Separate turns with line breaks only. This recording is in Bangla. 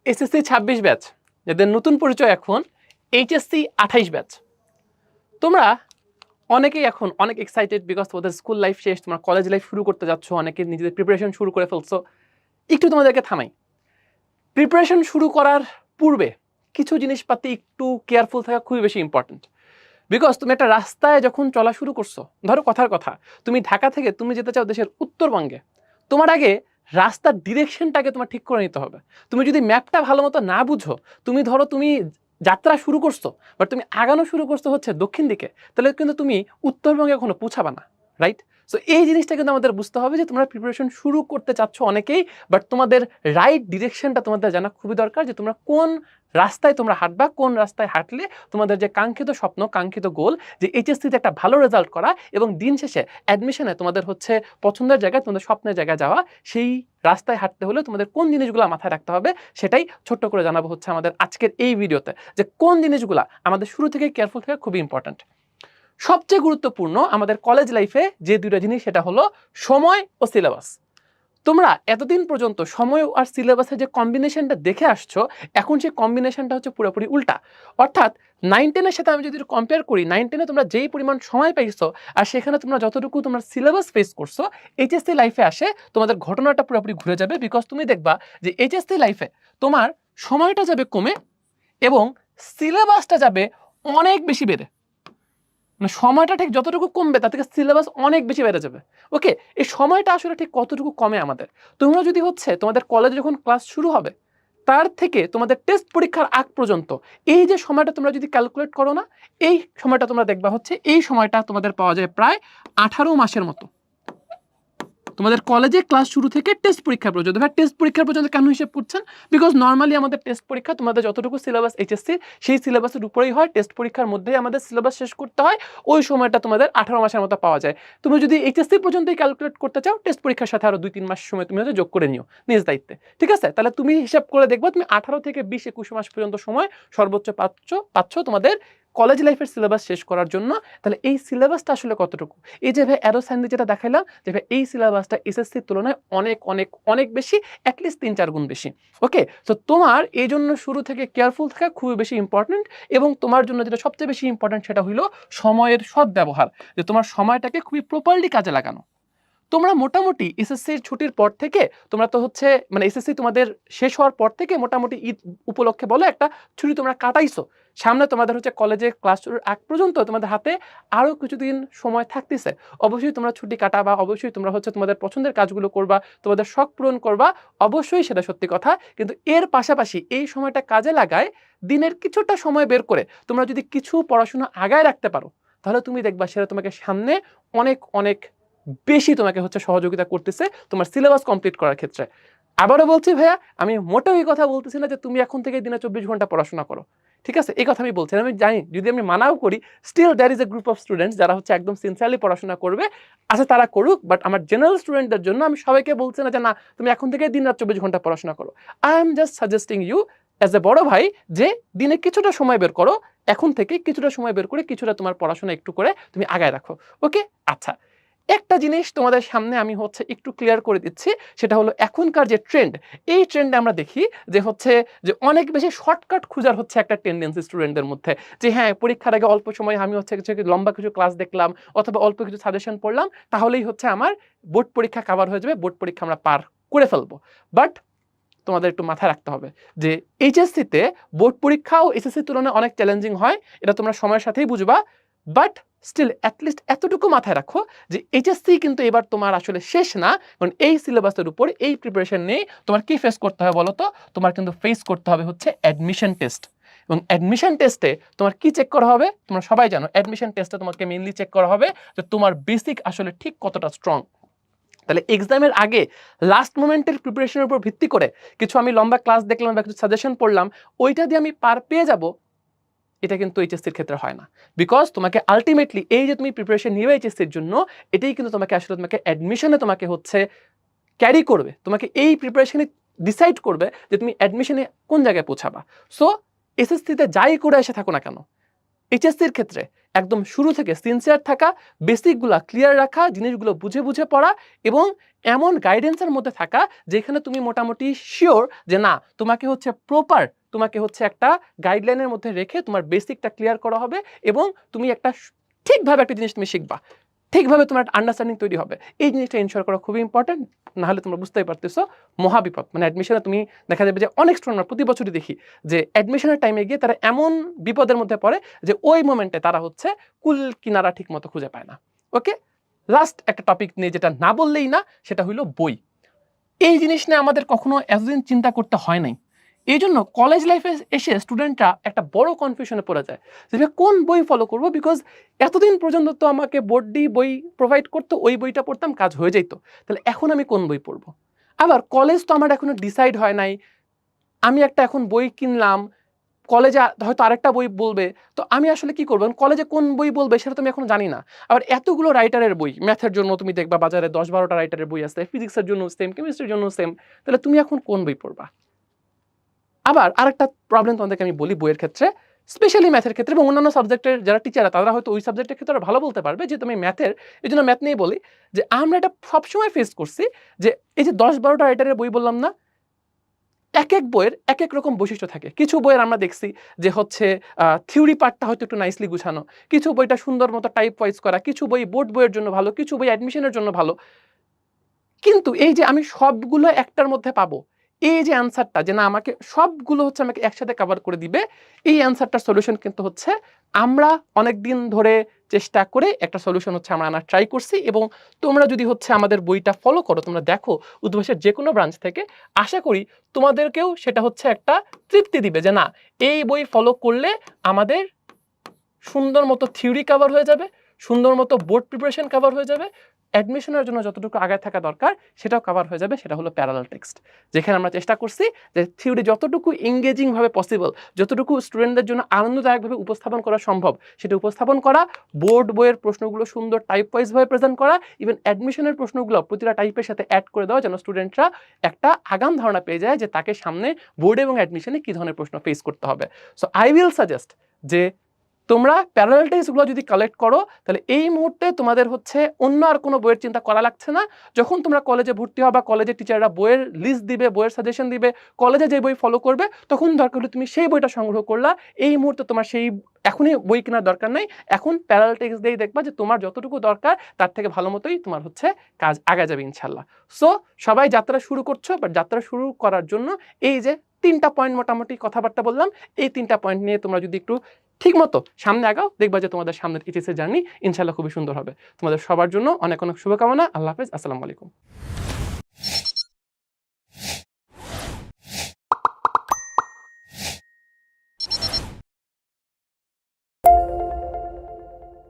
এসএসসি 26 ব্যাচ, যাদের নতুন পরিচয় এখন এইচএসসি 28 ব্যাচ, তোমরা অনেকেই এখন অনেক এক্সাইটেড বিকজ তোমাদের স্কুল লাইফ শেষ, তোমরা কলেজ লাইফ শুরু করতে যাচ্ছ, অনেকে নিজেদের প্রিপারেশন শুরু করে ফেলছো। একটু তোমাদেরকে থামাই, প্রিপারেশন শুরু করার পূর্বে কিছু জিনিসপাতি একটু কেয়ারফুল থাকা খুবই বেশি ইম্পর্টেন্ট। বিকজ তুমি একটা রাস্তায় যখন চলা শুরু করছো, ধরো কথার কথা তুমি ঢাকা থেকে তুমি যেতে চাও দেশের উত্তরবঙ্গে, তোমার আগে রাস্তার ডিরেকশনটাকে তোমার ঠিক করে নিতে হবে। তুমি যদি ম্যাপটা ভালো মতো না বুঝো, তুমি যাত্রা শুরু করছো বাট তুমি আগানো শুরু করছো হচ্ছে দক্ষিণ দিকে, তাহলে কিন্তু তুমি উত্তরবঙ্গে কখনো পৌঁছাবা না, রাইট? সো এই জিনিসটা কিন্তু আমাদের বুঝতে হবে যে তোমরা প্রিপারেশন শুরু করতে চাচ্ছ অনেকেই, বাট তোমাদের রাইট ডিরেকশনটা তোমাদের জানা খুবই দরকার, যে তোমরা কোন রাস্তায় তোমরা হাঁটবা, কোন রাস্তায় হাঁটলে তোমাদের যে কাঙ্ক্ষিত স্বপ্ন, কাঙ্ক্ষিত গোল, যে এইচএসসিতে একটা ভালো রেজাল্ট করা এবং দিন শেষে অ্যাডমিশনে তোমাদের হচ্ছে পছন্দের জায়গায়, তোমাদের স্বপ্নের জায়গায় যাওয়া, সেই রাস্তায় হাঁটতে হলে তোমাদের কোন জিনিসগুলো মাথায় রাখতে হবে সেটাই ছোট্ট করে জানাবো হচ্ছে আমাদের আজকের এই ভিডিওতে, যে কোন জিনিসগুলো আমাদের শুরু থেকে কেয়ারফুল থাকা খুবই ইম্পর্ট্যান্ট। সবচেয়ে গুরুত্বপূর্ণ আমাদের কলেজ লাইফে যে দুইটা জিনিস, সেটা হলো সময় ও সিলেবাস। তোমরা এতদিন পর্যন্ত সময় আর সিলেবাসের যে কম্বিনেশনটা দেখে আসছো, এখন সেই কম্বিনেশনটা হচ্ছে পুরোপুরি উল্টা। অর্থাৎ 9-10-এর সাথে আমি যদি কম্পেয়ার করি, 9-10-এ তোমরা যেই পরিমাণ সময় পাইছো আর সেখানে তোমরা যতটুকু তোমরা সিলেবাস ফেস করছো, এইচএসসি লাইফে আসে তোমাদের ঘটনাটা পুরোপুরি ঘুরে যাবে। বিকজ তুমি দেখবা যে এইচএসসি লাইফে তোমার সময়টা যাবে কমে এবং সিলেবাসটা যাবে অনেক বেশি বেড়ে। মানে সময়টা ঠিক যতটুকু কমবে তার থেকে সিলেবাস অনেক বেশি বেড়ে যাবে। ওকে, এই সময়টা আসলে ঠিক কতটুকু কমে আমাদের, তোমরা যদি হচ্ছে তোমাদের কলেজে যখন ক্লাস শুরু হবে তার থেকে তোমাদের টেস্ট পরীক্ষার আগ পর্যন্ত এই যে সময়টা তোমরা যদি ক্যালকুলেট করো না, এই সময়টা তোমরা দেখবা হচ্ছে এই সময়টা তোমাদের পাওয়া যায় প্রায় 18 মাসের মতো। তোমাদের কলেজে ক্লাস শুরু থেকে টেস্ট পরীক্ষা পর্যন্ত। টেস্ট পরীক্ষা পর্যন্ত কেন হিসেব করছেন? বিকজ নর্মালি আমাদের টেস্ট পরীক্ষা তোমাদের যতটুকু সিলেবাস এইচএসসি সেই সিলেবাসের উপরেই হয়, টেস্ট পরীক্ষার মধ্যেই আমাদের সিলেবাস শেষ করতে হয়, ওই সময়টা তোমাদের 18 মাসের মতো পাওয়া যায়। তুমি যদি এইচএসসি পর্যন্তই ক্যালকুলেট করতে চাও, টেস্ট পরীক্ষার সাথে আরো 2-3 মাস সময় তুমি হয়তো যোগ করে নিও নিজ দায়িত্বে, ঠিক আছে? তাহলে তুমি হিসাব করে দেখবা তুমি 18 থেকে 20-21 মাস পর্যন্ত সময় সর্বোচ্চ পাচ্ছ তোমাদের কলেজ লাইফের সিলেবাস শেষ করার জন্য। তাহলে এই সিলেবাসটা আসলে কতটুকু? এই যে ভাই অ্যারো সাইন দিয়ে যেটা দেখাইলাম, যে ভাই এই সিলেবাসটা এসএসসির তুলনায় অনেক অনেক অনেক বেশি, অ্যাটলিস্ট 3-4 গুণ বেশি। ওকে, তো তোমার এই জন্য শুরু থেকে কেয়ারফুল থাকা খুবই বেশি ইম্পর্টেন্ট। এবং তোমার জন্য যেটা সবচেয়ে বেশি ইম্পর্টেন্ট সেটা হলো সময়ের সদ্ব্যবহার, যে তোমার সময়টাকে খুবই প্রপারলি কাজে লাগানো। তোমরা মোটামুটি এসএসসির ছুটির পর থেকে তোমরা তো হচ্ছে মানে এসএসসি তোমাদের শেষ হওয়ার পর থেকে মোটামুটি ঈদ উপলক্ষে বলো একটা ছুটি তোমরা কাটাইছো, সামনে তোমাদের হচ্ছে কলেজে ক্লাস শুরুর আগ পর্যন্ত তোমাদের হাতে আরও কিছুদিন সময় থাকতেছে। অবশ্যই তোমরা ছুটি কাটাবা, অবশ্যই তোমরা হচ্ছে তোমাদের পছন্দের কাজগুলো করবা, তোমাদের শখ পূরণ করবা, অবশ্যই সেটা সত্যি কথা। কিন্তু এর পাশাপাশি এই সময়টা কাজে লাগায় দিনের কিছুটা সময় বের করে তোমরা যদি কিছু পড়াশোনা আগায় রাখতে পারো, তাহলে তুমি দেখবা সেটা তোমাকে সামনে অনেক অনেক বেশি তোমাকে হচ্ছে সহযোগিতা করতেছে তোমার সিলেবাস কমপ্লিট করার ক্ষেত্রে। আবারও বলছি ভাইয়া, আমি মোটেও এই কথা বলতেছি না যে তুমি এখন থেকে দিনে 24 ঘন্টা পড়াশোনা করো, ঠিক আছে? এই কথা আমি বলছি। আমি জানি যদি আমি মানাও করি, still there is a group of students যারা হচ্ছে একদম সিনসিয়ারলি পড়াশোনা করবে, আচ্ছা তারা করুক, বাট আমার জেনারেল স্টুডেন্টদের জন্য আমি সবাইকে বলছি না যে না তুমি এখন থেকে দিন রাত 24 ঘন্টা পড়াশোনা করো। I am just suggesting you as a বড় ভাই যে দিনে কিছুটা সময় বের করো, এখন থেকে কিছুটা সময় বের করে কিছুটা তোমার পড়াশোনা একটু করে তুমি আগায় রাখো। ওকে, আচ্ছা, একটা জিনিস তোমাদের সামনে আমি হচ্ছে একটু ক্লিয়ার করে দিচ্ছি, সেটা হলো এখনকার যে ট্রেন্ড, এই ট্রেন্ডে আমরা দেখি যে হচ্ছে যে অনেক বেশি শর্টকাট খোঁজার হচ্ছে একটা টেন্ডেন্সি স্টুডেন্টদের মধ্যে, যে হ্যাঁ পরীক্ষার আগে অল্প সময় আমি হচ্ছে কিছু লম্বা কিছু ক্লাস দেখলাম অথবা অল্প কিছু সাজেশন পড়লাম, তাহলেই হচ্ছে আমার বোর্ড পরীক্ষা কভার হয়ে যাবে, বোর্ড পরীক্ষা আমরা পার করে ফেলবো। বাট তোমাদের একটু মাথায় রাখতে হবে যে এইচএসসিতে বোর্ড পরীক্ষাও এসএসসির তুলনায় অনেক চ্যালেঞ্জিং হয়, এটা তোমরা সময়ের সাথেই বুঝবা। বাট স্টিল অ্যাটলিস্ট এতটুকু মাথায় রাখো যে এইচএসসি কিন্তু এবার তোমার আসলে শেষ না, কারণ এই সিলেবাসের উপর এই প্রিপারেশন নেই। তোমার কি ফেস করতে হবে বলো তো? তোমার কিন্তু ফেস করতে হবে হচ্ছে অ্যাডমিশন টেস্ট। এবং অ্যাডমিশন টেস্টে তোমার কি চেক করা হবে? তোমরা সবাই জানো অ্যাডমিশন টেস্টে তোমাকে মেইনলি চেক করা হবে যে তোমার বেসিক আসলে ঠিক কতটা স্ট্রং। তাহলে এক্সামের আগে লাস্ট মোমেন্টের প্রিপারেশনের উপর ভিত্তি করে কিছু আমি লম্বা ক্লাস দেখলাম বা কিছু সাজেশন পড়লাম, ওইটা দিয়ে আমি পার পেয়ে যাব, এটা কিন্তু এইচএসসির ক্ষেত্রে হয় না। বিকজ তোমাকে আলটিমেটলি এই যে তুমি প্রিপারেশন নিবে এইচএসসির জন্য, এটাই কিন্তু তোমাকে আসলে তোমাকে অ্যাডমিশনে তোমাকে হচ্ছে ক্যারি করবে, তোমাকে এই প্রিপারেশনে ডিসাইড করবে যে তুমি অ্যাডমিশনে কোন জায়গায় পৌঁছাবা। সো এসএসসিতে যাই করে এসে থাকো না কেন, এইচএসসির ক্ষেত্রে একদম শুরু থেকে সিনসিয়ার থাকা, বেসিকগুলো ক্লিয়ার রাখা, জিনিসগুলো বুঝে বুঝে পড়া এবং এমন গাইডেন্সের মধ্যে থাকা যেখানে তুমি মোটামুটি শিওর যে না তোমাকে হচ্ছে প্রপার, তোমাকে হচ্ছে একটা গাইডলাইনের মধ্যে রেখে তোমার বেসিকটা ক্লিয়ার করা হবে এবং তুমি একটা ঠিকভাবে একটা জিনিস তুমি শিখবা, ঠিকভাবে তোমার আন্ডারস্ট্যান্ডিং তৈরি হবে। এই জিনিসটা ইনশিওর করা খুবই ইম্পর্টেন্ট, নাহলে তোমরা বুঝতেই পারতেছো মহাবিপদ। মানে অ্যাডমিশনে তুমি দেখা যাবে যে অনেক স্টুডেন্ট প্রতি বছরই দেখি যে অ্যাডমিশনের টাইমে গিয়ে তারা এমন বিপদের মধ্যে পড়ে যে ওই মোমেন্টে তারা হচ্ছে কুল কিনারা ঠিক মতো খুঁজে পায় না। ওকে, লাস্ট একটা টপিক নিয়ে যেটা না বললেই না, সেটা হলো বই। এই জিনিস নিয়ে আমাদের কখনো এতদিন চিন্তা করতে হয় নাই। এই জন্য কলেজ লাইফে এসে স্টুডেন্টরা একটা বড় কনফিউশনে পড়ে যায় যে কোন বই ফলো করবো, বিকজ এতদিন পর্যন্ত তো আমাকে বোর্ডই বই প্রোভাইড করতো, ওই বইটা পড়তাম, কাজ হয়ে যেত, তাহলে এখন আমি কোন বই পড়বো। আবার কলেজ তো আমার এখনো ডিসাইড হয় নাই, আমি একটা এখন বই কিনলাম, কলেজে হয়তো আরেকটা বই বলবে, তো আমি আসলে কি করবো, কলেজে কোন বই বলবে সেটা তুমি এখন জানি না। আবার এতগুলো রাইটারের বই, ম্যাথের জন্য তুমি দেখবা বাজারে 10-12টা রাইটারের বই আছে, ফিজিক্সের জন্য সেম, কেমিস্ট্রির জন্য সেম, তাহলে তুমি এখন কোন বই পড়বা। আবার আরেকটা প্রবলেম তোমাদেরকে আমি বলি বইয়ের ক্ষেত্রে, স্পেশালি ম্যাথের ক্ষেত্রে এবং অন্যান্য সাবজেক্টের যারা টিচাররা তারা হয়তো ওই সাবজেক্টের ক্ষেত্রে ভালো বলতে পারবে, যে তুমি ম্যাথের, এই জন্য ম্যাথ নিয়ে বলি যে আমরা এটা সবসময় ফেস করছি যে এই যে 10-12টা রাইটারের বই বললাম না, এক এক বইয়ের এক এক রকম বৈশিষ্ট্য থাকে। কিছু বইয়ের আমরা দেখছি যে হচ্ছে থিওরি পার্টটা হয়তো একটু নাইসলি গুছানো, কিছু বইটা সুন্দর মতো টাইপ ওয়াইজ করা, কিছু বই বোর্ড বইয়ের জন্য ভালো, কিছু বই অ্যাডমিশনের জন্য ভালো। কিন্তু এই যে আমি সবগুলো একটার মধ্যে পাবো, এই যে অ্যান্সারটা যে না আমাকে সবগুলো হচ্ছে আমাকে একসাথে কভার করে দিবে, এই অ্যান্সারটার সলিউশন কিন্তু হচ্ছে আমরা অনেক দিন ধরে চেষ্টা করে একটা সলিউশন হচ্ছে আমরা আনার ট্রাই করছি। এবং তোমরা যদি হচ্ছে আমাদের বইটা ফলো করো, তোমরা দেখো উদ্ভাসের যে কোনো ব্রাঞ্চ থেকে, আশা করি তোমাদেরকেও সেটা হচ্ছে একটা তৃপ্তি দিবে যে না এই বই ফলো করলে আমাদের সুন্দর মতো থিওরি কভার হয়ে যাবে, সুন্দর মতো বোর্ড প্রিপারেশন কভার হয়ে যাবে, অ্যাডমিশনের জন্য যতটুকু আগায় থাকা দরকার সেটাও কভার হয়ে যাবে। সেটা হলো প্যারালাল টেক্সট, যেখানে আমরা চেষ্টা করছি যে থিওরি যতটুকু এঙ্গেজিংভাবে পসিবল, যতটুকু স্টুডেন্টদের জন্য আনন্দদায়কভাবে উপস্থাপন করা সম্ভব সেটা উপস্থাপন করা, বোর্ড বইয়ের প্রশ্নগুলো সুন্দর টাইপ ওয়াইজভাবে প্রেজেন্ট করা, ইভেন অ্যাডমিশনের প্রশ্নগুলো প্রতিটা টাইপের সাথে অ্যাড করে দেওয়া, যেন স্টুডেন্টরা একটা আগাম ধারণা পেয়ে যায় যে তাকে সামনে বোর্ড এবং অ্যাডমিশনে কী ধরনের প্রশ্ন ফেস করতে হবে। সো আই উইল সাজেস্ট যে তোমরা প্যারালাল টেক্সটগুলো যদি কালেক্ট করো, তাহলে এই মুহূর্তে তোমাদের হচ্ছে অন্য আর কোনো বইয়ের চিন্তা করা লাগছে না। যখন তোমরা কলেজে ভর্তি হবা, কলেজের টিচাররা বইয়ের লিস্ট দিবে, বইয়ের সাজেশন দিবে, কলেজে যে বই ফলো করবে, তখন দরকার হলে তুমি সেই বইটা সংগ্রহ করলা। এই মুহূর্তে তোমার সেই এখনই বই কেনার দরকার নাই, এখন প্যারালাল টেক্সট দিয়েই দেখবা যে তোমার যতটুকু দরকার তার থেকে ভালো মতোই তোমার হচ্ছে কাজ আগে যাবে ইনশাল্লাহ। সো সবাই যাত্রা শুরু করছো, বাট যাত্রা শুরু করার জন্য এই যে 3টা পয়েন্ট মোটামুটি কথাবার্তা বললাম, এই 3টা পয়েন্ট নিয়ে তোমরা যদি একটু ঠিক মতো সামনে আগাও, দেখবা যে তোমাদের সামনের এইচএসসি জার্নি ইনশাল্লাহ খুবই সুন্দর হবে। তোমাদের সবার জন্য অনেক অনেক শুভকামনা। আল্লাহ হাফেজ, আসসালামু আলাইকুম।